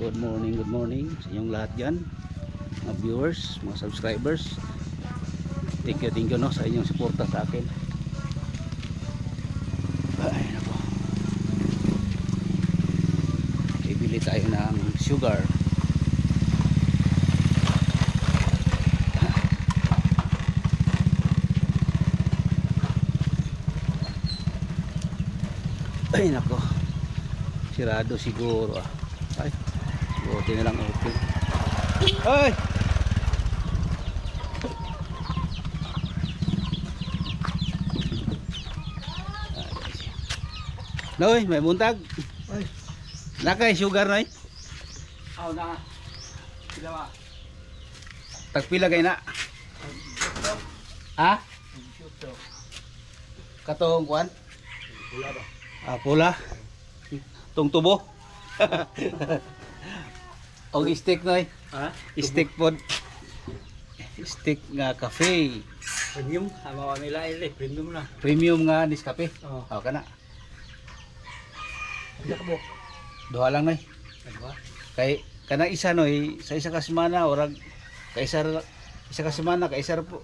good morning sa inyong lahat dyan, mga viewers, mga subscribers. Thank you no, sa inyong suporta sa akin. Ay nako, ibili tayo ng sugar. Ay nako, sirado siguro ah. Ay, buti na lang open. Ay! Noy, may buntag. Ay. Nakay sugar noy. Aw na. Sila ba? Tagpila kay na. Ha? Katong kuan? Pula ba? Ah, pula. Tung tubo. Og steak noy. Ha? Steak pod. Steak nga cafe. Premium. Ama nila ile. Premium na. Premium nga Nescafe. Oo. Oh, kana. Pila ka bo? Duha lang noy. Ano ba? Kay kanang isa noy sa isa ka semana orag isa ka semana kay isa po.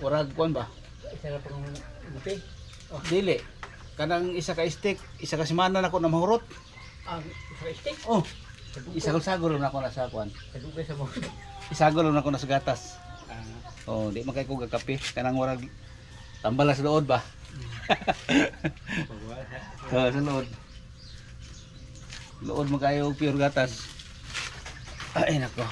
Orag kuan ba? Isa na pang buti. Oh. Dili. Kanang isa ka steak, isa ka semana nako na mahurot. Ang isa steak. Oh. Isagol-sagol na ako na sa kuan. Kadugay sa mo. Isagol na ako na sa gatas. Ah. Oh, di man kay ko gakape kanang warag tambala sa lood ba. Pagwala. Sa lood. Lood mo kayo og pure gatas. Ay nako.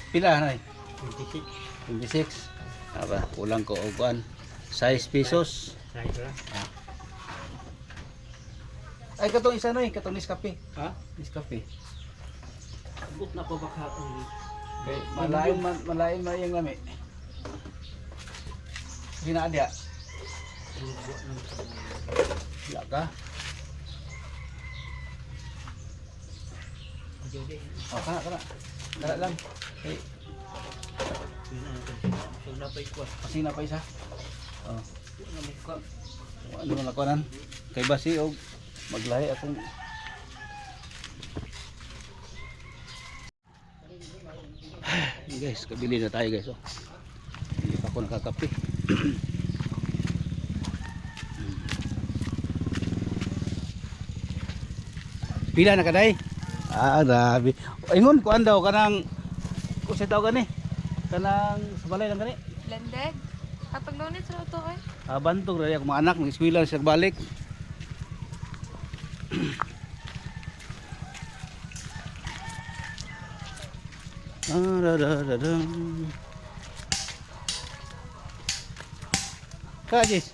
Pila na 26. 26. Aba, kulang ko og kuan 6 pesos. Say ra. Ay katong isa noy, katong Nescafe. Ha? Nescafe. Abot na pa baka ang Okay, malain man yung lami. Gina dia. Ya ka. Oh, kana. Kana lang. Okay. So na pa ikwa. Kasi na pa isa. Oh, Na muka. ano man ako nan? Kay basi og maglahi akong guys, kabili na tayo guys. Oh. Hindi pa ako nakakape. Pila na kaday? Ah, grabe. Ingon kuan daw kanang kusa daw gani. Kanang sa balay lang gani. Blended? Kapag lunit sa ito ay? Ah, bantog ra ako mga anak ng eskwela siya balik. Kajis.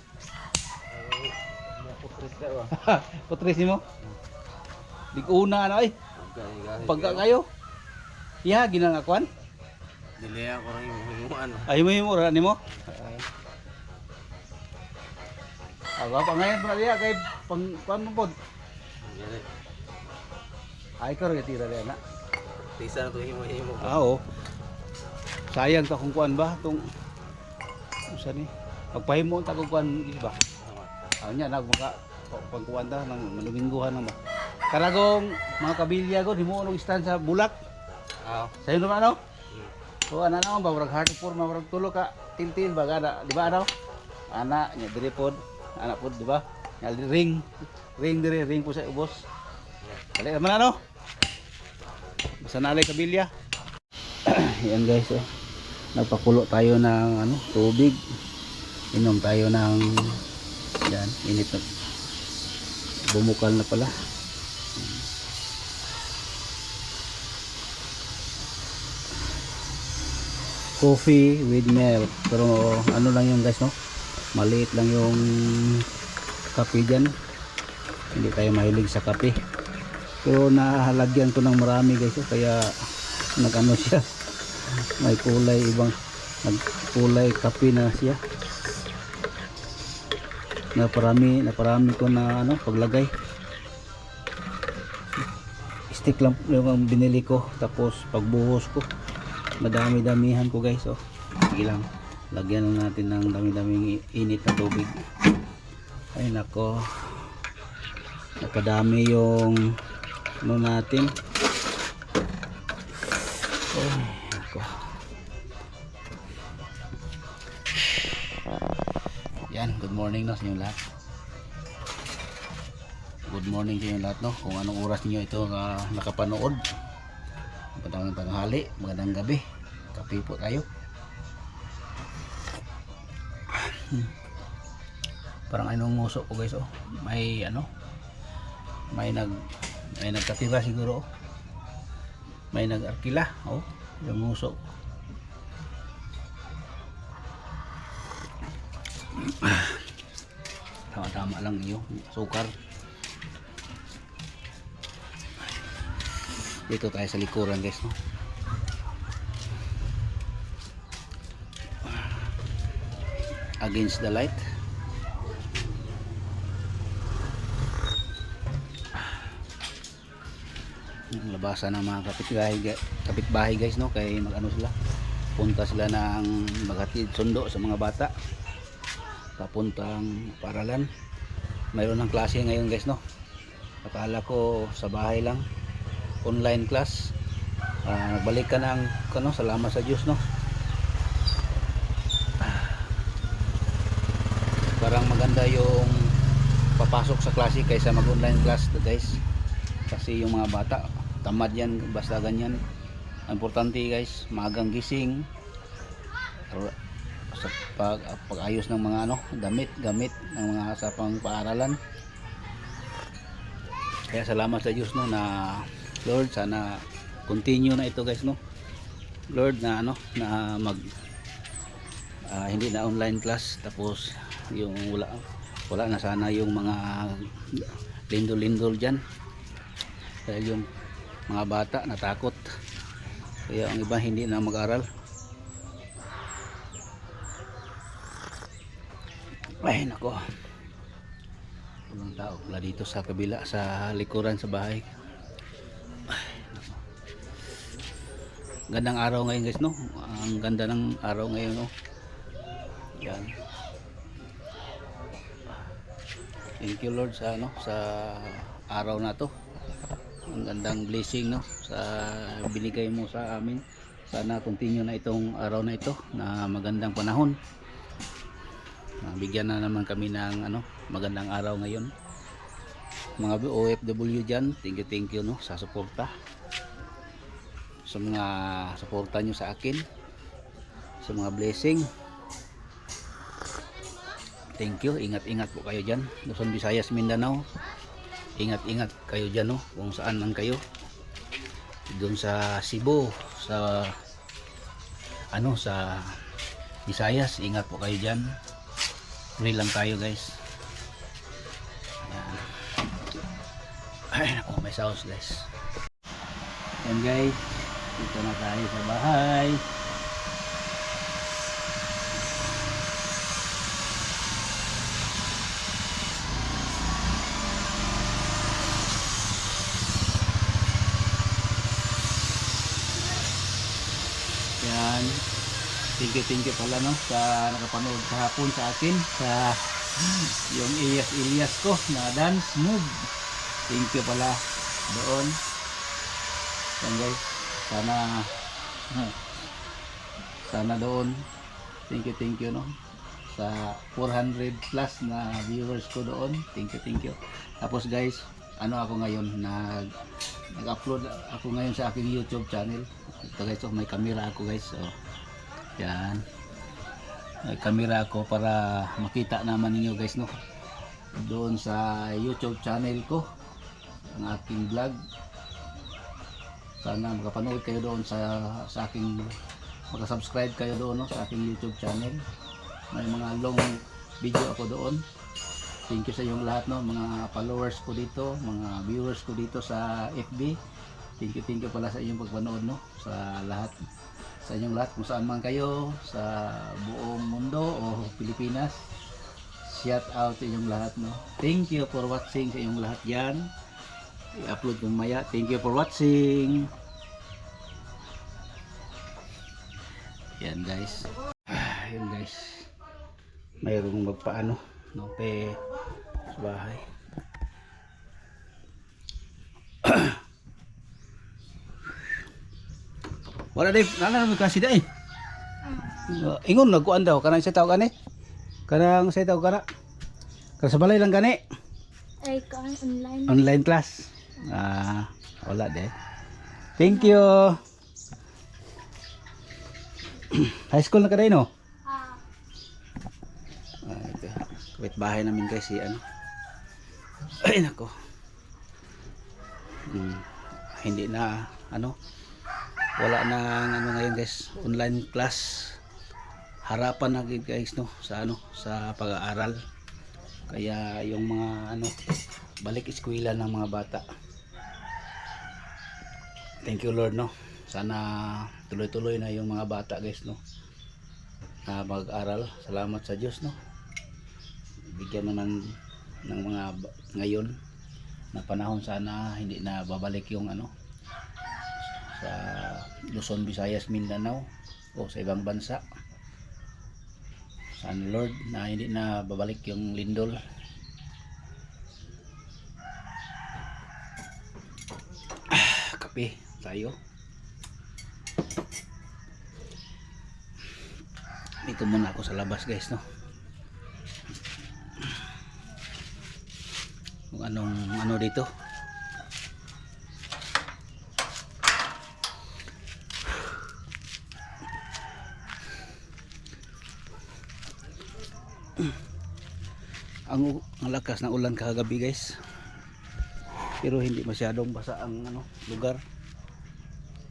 Putris mo. Diguna na ay. Pagka kayo. Ya, ginangakuan. Dili ako ra yung ano. Ay mo ra nimo. Aga pa ngayon pala diya kay pang kuan mo pod. Ay ka ra tira diya na. Tisa na to himo. Oo. Sayang ta kung kuan ba tong usa ni. Pagpahimo ta kung kuan di ba? Anya nagmaka pagkuan ta nang malumingguhan na ba. Karagong mga kabilya ko himo og stand sa bulak. Ah. Sayo naman ano? So ana na ba murag hard for murag tulo ka tintin ba kada di ba ano? Ana nya diri pod, ana pod di ba? Nya ring po sa ubos. Dali man ano? Basta nalay kabilya. Yan guys oh. Nagpakulo tayo ng ano, tubig. Inom tayo ng yan, init na. Bumukal na pala. Coffee with milk. Pero ano lang yung guys no? Maliit lang yung kape dyan. Hindi tayo mahilig sa kape. Pero nahalagyan ko ng marami guys oh. Kaya nag-ano siya. May kulay ibang nagkulay kape na siya. Naparami ko na ano paglagay. Stick lang yung binili ko tapos pagbuhos ko madami-damihan ko guys oh. Sige lang. Lagyan na natin ng dami-daming init na tubig. Ay nako. napadami yung ano natin. Oh, ako. Yan, good morning no sa inyo lahat. Good morning sa inyo lahat no. Kung anong oras niyo ito nakapanood. Magandang tanghali, magandang gabi. Kape po tayo. Parang anong nguso ko guys oh. May ano? May nagkatira siguro oh. May nag-arkila oh, yung nguso. Tama lang yung sukar. Dito tayo sa likuran guys no. Against the light. Ang labasan ng mga kapitbahay guys no, kay mag-ano sila, punta sila ng maghatid sundo sa mga bata papuntang paaralan. Mayroon ng klase ngayon guys no. Akala ko sa bahay lang, online class. Nagbalik ka ng ano, salamat sa Diyos no. Parang maganda yung papasok sa klase kaysa mag online class guys, kasi yung mga bata tamad yan basta ganyan. Importante guys, maagang gising sa pag-ayos ng mga ano, gamit ng mga sa pang-paaralan. Kaya salamat sa Diyos no, na Lord, sana continue na ito guys no. Lord, na ano, na hindi na online class, tapos yung wala na sana yung mga lindol-lindol dyan, dahil yung mga bata natakot, kaya ang iba hindi na mag-aral. Ay nako, walang tao wala dito sa kabila, sa likuran sa bahay. Ay, nako. Gandang araw ngayon guys no, ang ganda ng araw ngayon no. Yan, thank you Lord sa ano, sa araw na to. Ang gandang blessing no, sa binigay mo sa amin. Sana continue na itong araw na ito na magandang panahon. Bigyan na naman kami ng ano, magandang araw ngayon. Mga OFW dyan, thank you no sa suporta, sa mga suporta nyo sa akin, sa mga blessing. Thank you, ingat po kayo dyan, Luzon, Visayas, Mindanao. Ingat kayo dyan no, kung saan man kayo, doon sa Cebu, sa ano, sa Visayas, ingat po kayo dyan. Pray lang tayo guys. Ayan. Ay naku, may sauce guys. Ayan guys, dito na tayo sa bahay. Yan, thank you pala no sa nakapanood kahapon sa akin sa yung Elias ko na dance move. Thank you pala doon. Yan guys, sana doon, thank you no sa 400 plus na viewers ko doon. Thank you. Tapos guys, ano ako ngayon, nag-upload ako ngayon sa aking YouTube channel. Ito guys, may camera ako guys. So, yan. May camera ako para makita naman ninyo guys no. Doon sa YouTube channel ko, ang aking vlog. Sana makapanood kayo doon sa aking, maka-subscribe kayo doon no, sa aking YouTube channel. May mga long video ako doon. Thank you sa inyong lahat no, mga followers ko dito, mga viewers ko dito sa FB. Thank you pala sa inyong pagpanood no, sa lahat, sa inyong lahat kung saan man kayo sa buong mundo o Pilipinas. Shout out sa inyong lahat no. Thank you for watching sa inyong lahat yan. I-upload ko mamaya. Thank you for watching. Yan guys. Yan guys. Mayroong magpaano no, sa bahay. Wala day, nana mo kasi day. Ingon nagkuan daw kanang sa tao gani. Kanang sa tao kana. Kanang sa balay lang gani. Ay, kaan online. Online class. Wala day. Thank you. High school na ka day no? Ito. Kapit bahay namin guys si ano. Ay nako. Hindi na ano. Wala na ano ngayon guys, online class. Harapan na guys no sa ano sa pag-aaral. Kaya yung mga ano balik eskwela ng mga bata. Thank you Lord no. Sana tuloy-tuloy na yung mga bata guys no. Na mag-aral. Salamat sa Diyos no. Bigyan mo ng mga ngayon na panahon sana hindi na babalik yung ano sa Luzon, Visayas, Mindanao o sa ibang bansa. Sana Lord na hindi na babalik yung lindol. Kape tayo. Dito muna ako sa labas guys no. Kung anong ano dito. Ang lakas ng ulan kagabi guys. Pero hindi masyadong basa ang ano lugar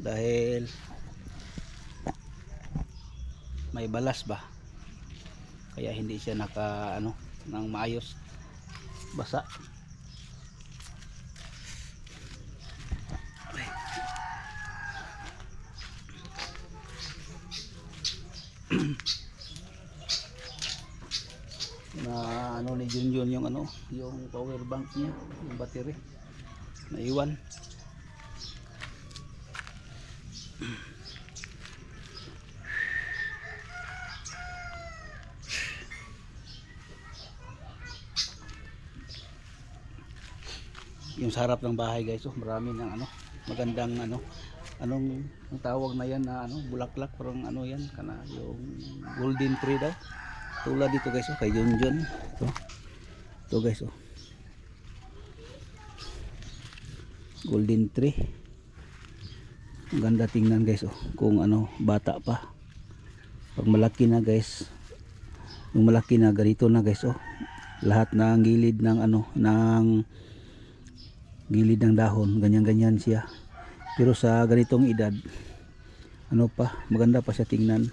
dahil may balas ba kaya hindi siya naka ano nang maayos basa. Na ano ni Junjun yung ano yung power bank niya yung battery naiwan. Yung sa harap ng bahay guys marami ng ano magandang ano anong ang tawag na yan na ano bulaklak parang ano yan kana yung golden tree daw tulad dito guys kay Junjun ito guys golden tree ang ganda tingnan guys kung ano bata pa pag malaki na guys yung malaki na ganito na guys lahat ng gilid ng ano ng gilid ng dahon ganyan siya pero sa ganitong edad ano pa maganda pa siya tingnan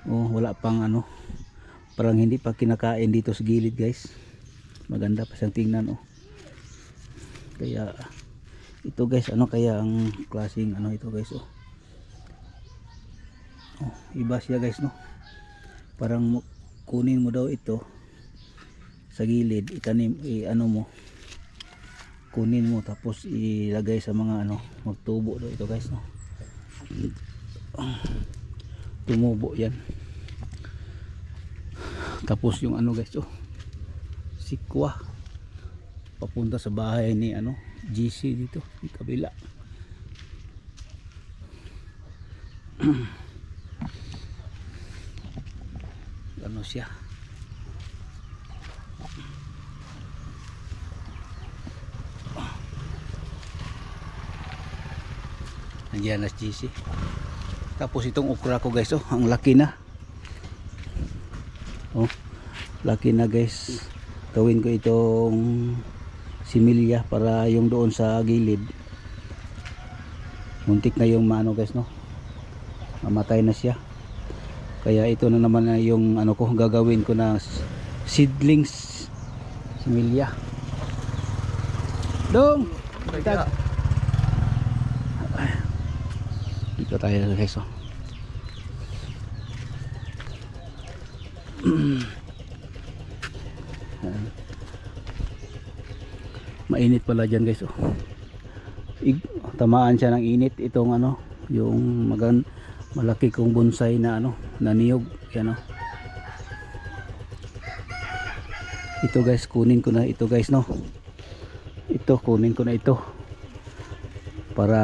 wala pang ano parang hindi pa kinakain dito sa gilid guys maganda pa siyang tingnan kaya ito guys ano kaya ang klaseng ano ito guys iba siya guys no parang kunin mo daw ito sa gilid itanim ano mo kunin mo tapos ilagay sa mga ano magtubo daw ito guys no tumubo yan tapos yung ano guys sikwa papunta sa bahay ni ano GC dito di kabila ano siya nandiyan na GC tapos itong okra ko guys ang laki na laki na guys gawin ko itong similya para yung doon sa gilid muntik na yung mano guys no mamatay na siya kaya ito na naman na yung ano ko gagawin ko na seedlings similya dong dito tayo guys mainit pala dyan guys tamaan siya ng init itong ano yung malaki kong bonsai na ano na niyog yan ito guys kunin ko na ito guys no ito kunin ko na ito para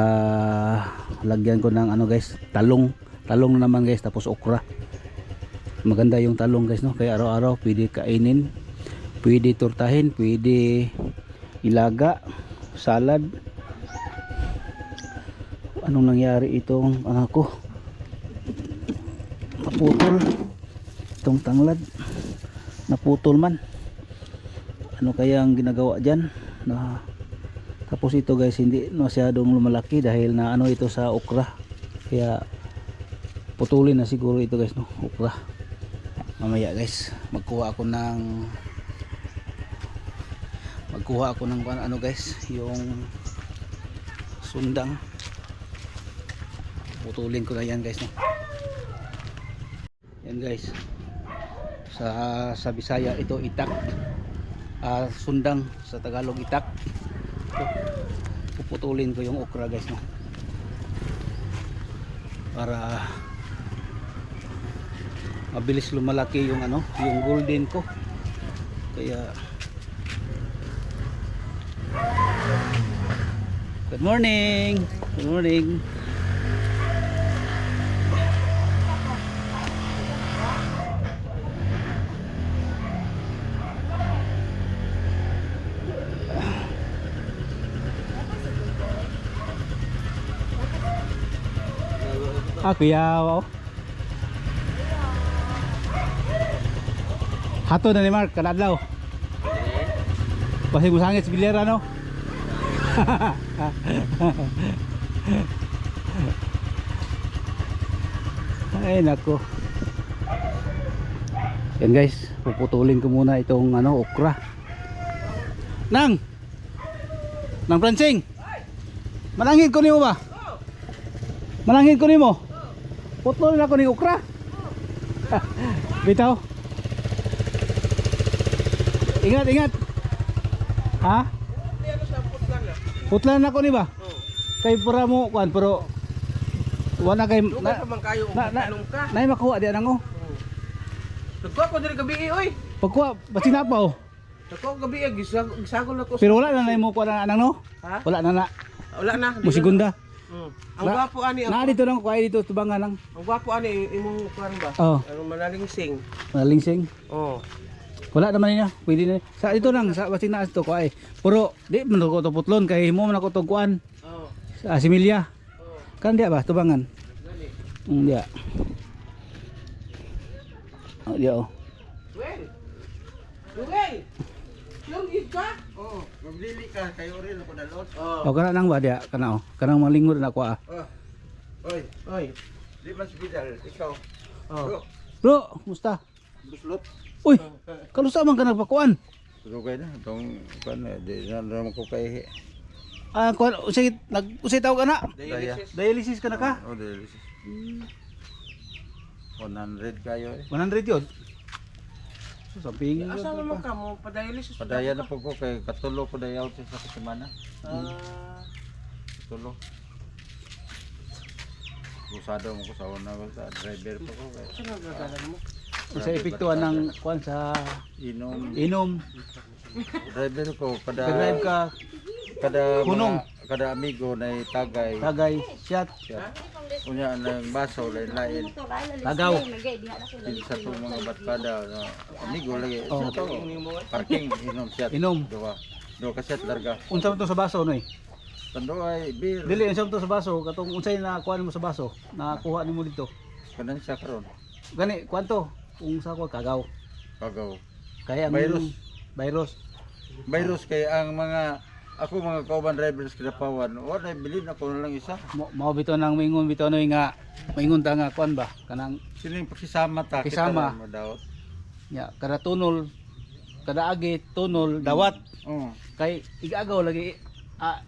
lagyan ko ng ano guys, talong na naman guys, tapos okra. Maganda yung talong guys, no? Kaya araw-araw pwede kainin, pwede turtahin, pwede ilaga, salad. Anong nangyari itong anak ko? Naputol itong tanglad, naputol man. Ano kaya ang ginagawa dyan? Tapos ito guys, hindi masyadong lumalaki dahil na ano ito sa okra, kaya putulin na siguro ito guys, no? Okra. Mamaya guys, magkuha ako ng ano guys, yung sundang. Putulin ko na yan guys, no? Yan guys, sa Bisaya ito itak, sundang sa Tagalog itak. Ito, puputulin ko yung okra guys, no? Para mabilis lumalaki yung ano, yung golden ko. Kaya good morning. Good morning. Kuya, wow. Hato na ni Mark, kadadlaw. Pasig mo sangit sa bilera, no? Ay, nako. Yan guys, puputulin ko muna itong ano, okra. Nang Pransing, manangin ko nimo ba? Manangin ko nimo. Putulin ako ni okra. Bitaw. Ingat. Ha? Putlan ako ni ba? Kay para mo kuan pero wala kay na makuha di anang oh. Nagkuha ko diri gabi oy. Pagkuha basina pa oh. Nagkuha gabi gisagol ako. Pero wala na mo kuha na anang no? Ha? Wala na. Wala na. Mo segunda. Ang gwapo ani na dito lang kuha dito tubangan lang. Ang gwapo ani imong kuan ba? Oh. Ano manalingsing. Manalingsing. Oh. Wala naman niya, pwede na. Sa dito lang sa basina to kuha eh. Pero di man ko to putlon kay mo man ako to kuan. Oh. Sa similya. Kan dia ba tubangan? Dia. Oh dia oh. Duel. Yung ka? Oh, maglili ka kayo rin ako dalot. Oh kana nang ba dia kana oh. Kanang malingod na ko ah. Oy. Di mas bidal ikaw. Oh. Bro, musta? Buslot. Uy, kalusa man ka nagpakuan. Sugay na itong kan di na naman ko kay Kuan usay usay tawag ana. Dialysis. Dialysis ka na ka? oh dialysis. 100 kayo eh. 100 yun. So samping Asa mo ka mo pa-dialysis? Padaya na po ko kay katulo ko dayaw sa semana. Katulo. Usado mo ko sa una ko sa driver po ko kay. Sino gagalan mo? sa epektuhan ng kuan sa inom. Driver ko kada Drive ka Hunong. kada amigo na tagay. tagay shot Unya ang baso lain-lain. tagaw. Sa to mga batkada na amigo lagi Oh. sa to parking inom shot. Inom. Duwa ka shot larga. Unsa man to sa baso noy? Tando ay beer. Dili unsa man to sa baso katong unsay na kuan mo sa baso nakuha nimo dito. Kanan siya karon. Gani kwanto kung sa ko kagaw. Kagaw. Kaya ang virus. Virus kay ang mga ako mga kauban drivers kinapawan wala bilin ako na lang isa. Mao bitaw nang mingon bitaw noy nga maingon ta nga kuan ba kanang Sining pakisama ta Pakisama. kita mo daw. ya kada tunol kada agi tunol dawat kay igagaw lagi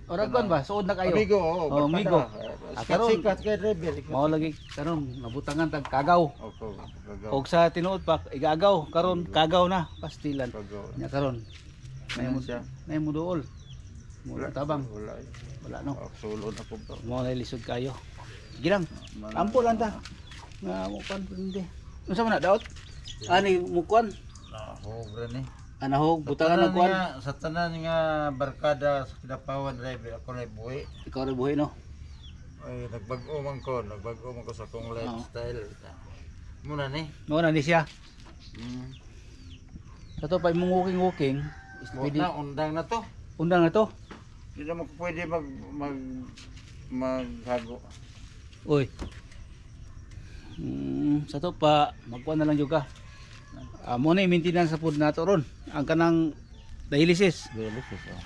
ora kuan ba suod na kayo. Amigo, Oh, amigo. Karon Sikat kay driver. mao lagi karon nabutangan tag kagaw. Opo, kagaw. Og sa tinuod pa igagaw karon kagaw na pastilan. Kagaw. Nya karon Ayan siya. nay mo duol. Mo tabang Wala. wala no. Sulod ako to. Mo na lisod kayo. Girang. Ampo lang ta. Nga mo kan hindi. Unsa man na daot? Ani mo kuan? Hobra ni. Anahog butangan tanan ng kuan. nga, sa tanan nga barkada sa Kidapawan driver ako na buhi. Ikaw rin buhay no. Ay nagbago man ko sa kong lifestyle. Muna ni. Mo na ni siya. Mm. Sa to pa imong walking Pwede na undang na to. undang na to. Hindi naman ko pwede maghago. Uy. Sa to pa magkuan na lang jud ka. Mo na i-maintenance sa food nato ron. Ang kanang dialysis. Dialysis oh.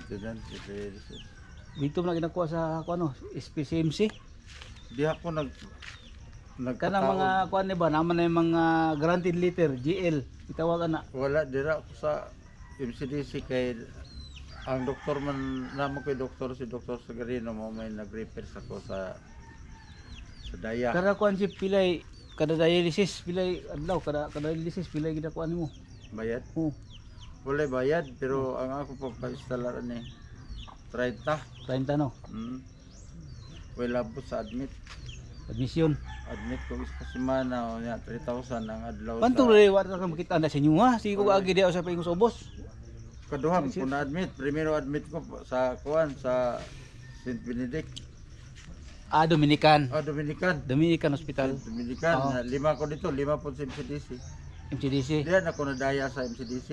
Dialysis. Dito na ginakuha sa kuno, SPCMC. Di ako Kanang mga kuan ni ba naman na yung mga guaranteed letter GL itawagan na. wala dira ako sa MCDC kay ang doktor man namo kay doktor si Dr. Sagarino mo may nag-refer sa ko sa daya. Kada kuan si pilay kada dialysis pilay adlaw kada dialysis pilay ginakuha nimo. Bayad. Oh, Wala bayad pero ang ako pagpa-installer ni 30. 30 no. Wala po sa admit. Admission. Admit ko isa semana o nya 3,000 ang adlaw Panto sa re wa ta makita na sa inyo ha. Sige ko agi di sa paingos ubos. kaduhang ko na admit. Primero admit ko sa kuan sa St. Benedict. Dominican. Dominican. Dominican Hospital. Dominican. Oo. Lima ko dito, 5 po sa MCDC. MCDC. Diyan ako nadaya sa MCDC.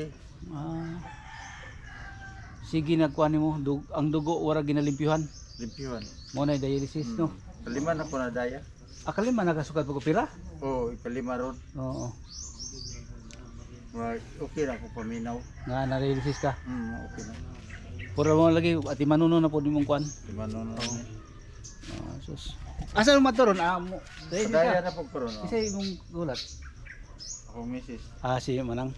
Sige nagkuan nimo ang dugo wara ginalimpyuhan. Limpyuhan. Mo na dialysis no. Kalima na ko nadaya. Akalima nakasukat pag opera. Oo, ikalima ron. Oo. Okay na ako paminaw. Nga na-dialysis ka. Okay na. Pura mo lagi ati manuno na po nimong kuan. Lima nun. Sus. Asa mo maturon? Dialysis Nadaya ka. na po ko ron. Isa imong gulat. Ako misis. Si manang.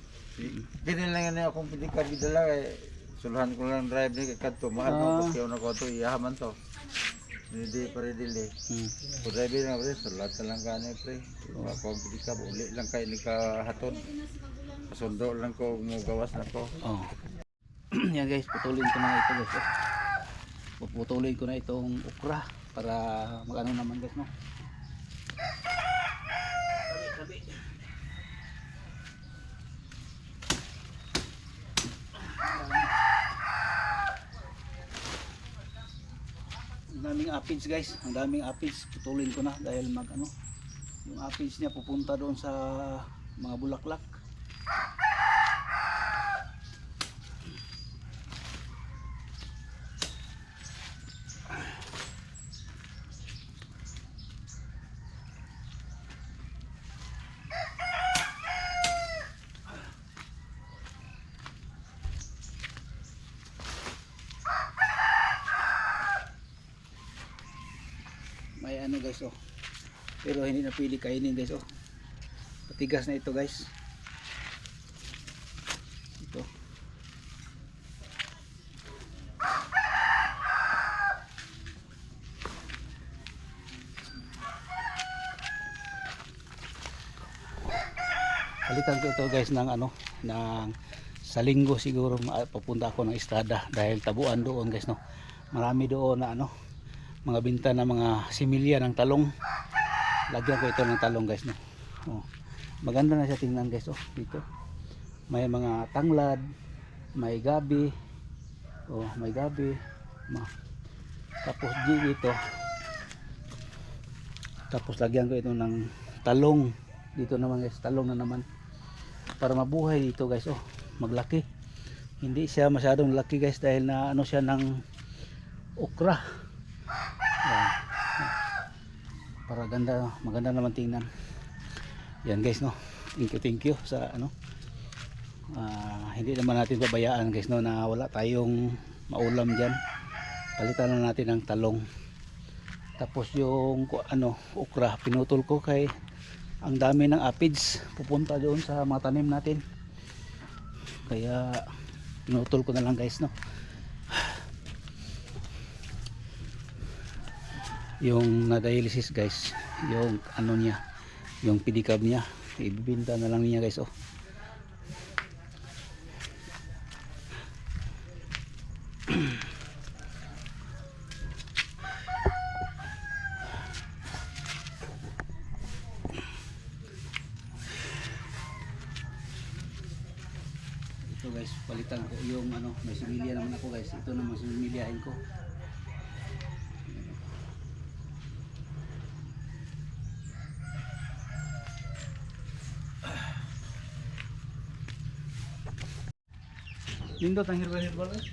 Kini lang yan akong pilikar gidala kay sulhan ko lang drive ni kadto mahal mo pagkaw na ko to iyaman to. Hindi pa rin dili. So drive na pre sulat na lang kanay pre. Ako ang pilikar uli lang kay ni kahatod. Kasundo lang ko mo gawas na ko. Oh. Yan guys, putulin ko na ito guys. Puputulin ko na itong okra para magano naman guys no. Ang daming aphids guys, ang daming aphids, putulin ko na dahil yung aphids niya pupunta doon sa mga bulaklak. May ano guys oh. Pero hindi na pili kainin guys oh. Patigas na ito guys. Ito. Palitan ko ito guys ng sa linggo siguro papunta ako ng Estrada dahil tabuan doon guys no. Marami doon na mga binta na mga similya ng talong. Lagyan ko ito ng talong guys no. Maganda na siya tingnan guys dito. May mga tanglad, may gabi. May gabi. Tapos dito. Tapos lagyan ko ito ng talong. Dito naman guys, talong na naman. Para mabuhay dito guys maglaki. Hindi siya masyadong laki guys dahil na siya ng okra. Yan. Para maganda naman tingnan. Yan guys no. Thank you sa hindi naman natin babayaan guys no na wala tayong maulam diyan. Palitan na natin ng talong. Tapos yung okra pinutol ko kay ang dami ng aphids pupunta doon sa mga tanim natin. Kaya pinutol ko na lang guys no. Yung na-dialysis guys, yung niya, yung pedicab niya, ibibinta na lang niya guys ito guys, palitan ko yung ano, may similya naman ako guys. Ito naman similyahin ko. Nindot ang herbal eh.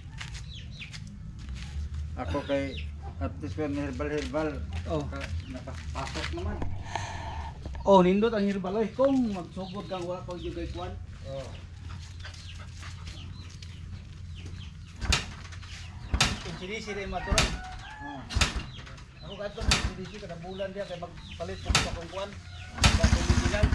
Ako kay at least kung herbal Oh. nakapasok naman. Oh, nindot ang herbal eh. Kung magsugod kang wala pag yung kay Kwan. Oh. Kung sinisi rin maturan. Oh. Ako kahit kung sinisi kada bulan dia kay magpalit po sa kung Kwan. Bakit hindi lang?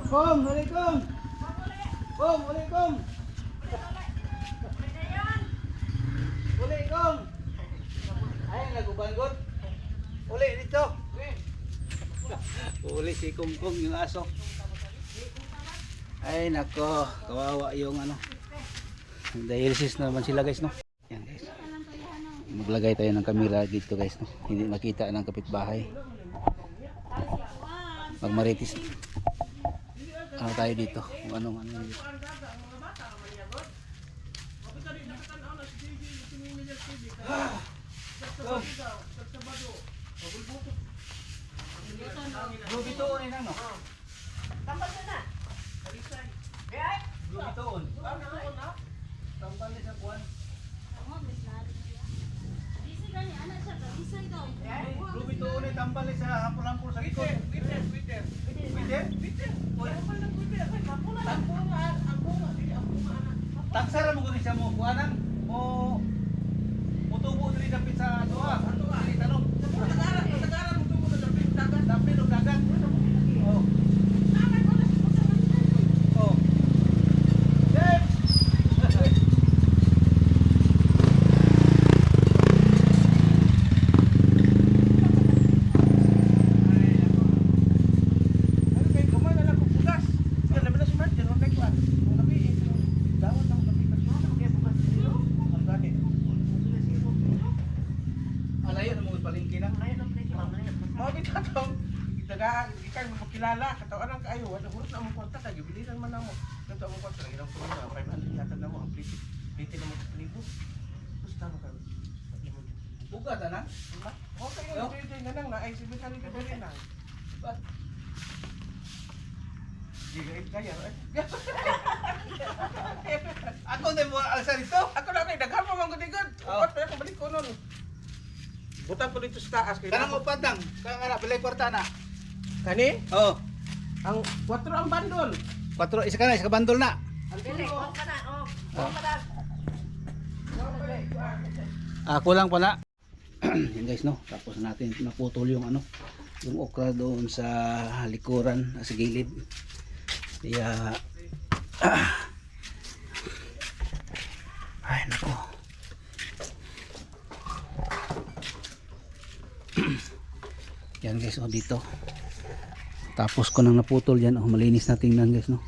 Kong, huli kong. Kong, huli kong. Huli kong. Ay, nagubanggot. Huli dito. Huli si Kong Kong yung aso. Ay, nako. Kawawa yung ano. Dialysis naman sila guys, no? Yan guys. Maglagay tayo ng camera dito guys, no? Hindi makita ng kapitbahay. Magmaritis. Ano tayo dito? Kung anong dito. Ruby toon eh no? Tambal ka na. Ruby toon. Tambal sa buwan. Ruby toon eh tambal sa hapon-hapon sa likod. Peter. Taksara mo gani siya mo kuanan mo mutubo diri dapit sa doa. Dili tanong. Kasagaran mo tubo dapit dagat, dapit og dagat. Oh. Oh. Dep. Alayo na mo palengke na. Mao bitaw. Dagaan ikan mo makilala katawan ang kaayo wala hurot na mo kwarta kay gibiliran man namo. Kato mo kwarta kay irang puno na 500 yata na mo ang plate. Plate na mo libo. Gusto mo ka. Bugat ana. Okay, yung plate nga nang na ay sibitan ka dali na. Digay kaya. Ako din mo alsa dito. Ako na kay daghan mo man gudigod. Upat pa ako balik ko nun. Butang ko dito sa taas kay Kanang upadang, kanang ana balay kwarta na. Kani? Oh, Ang 4 ang bandol. 4 isa ka na, isa ka bandol na. Ang dili. Kulang pa na. Yan guys no, tapos natin naputol yung ano, yung okra doon sa likuran, sa gilid. Kaya ay nako. Yan guys, oh dito. Tapos ko nang naputol yan, oh malinis na tingnan guys no.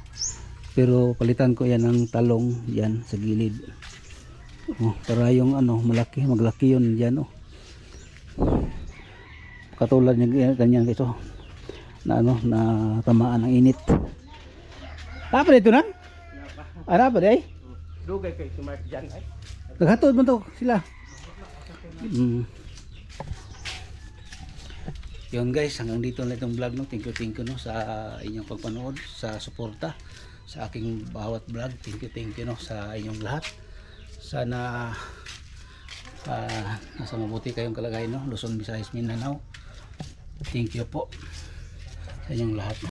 Pero palitan ko yan ng talong yan sa gilid. Oh, para yung ano malaki, maglaki yun yan oh. Katulad niya ganyan guys oh. Na ano, na tamaan ng init. Apa dito na? Ano pa day? Dugay kay sumark dyan ay. Naghatod mo to sila. Yun guys, hanggang dito na itong vlog no. Thank you no sa inyong pagpanood, sa suporta sa aking bawat vlog. Thank you no sa inyong lahat. Sana nasa mabuti kayong kalagayan no. Luzon, Visayas, Mindanao. Thank you po sa inyong lahat.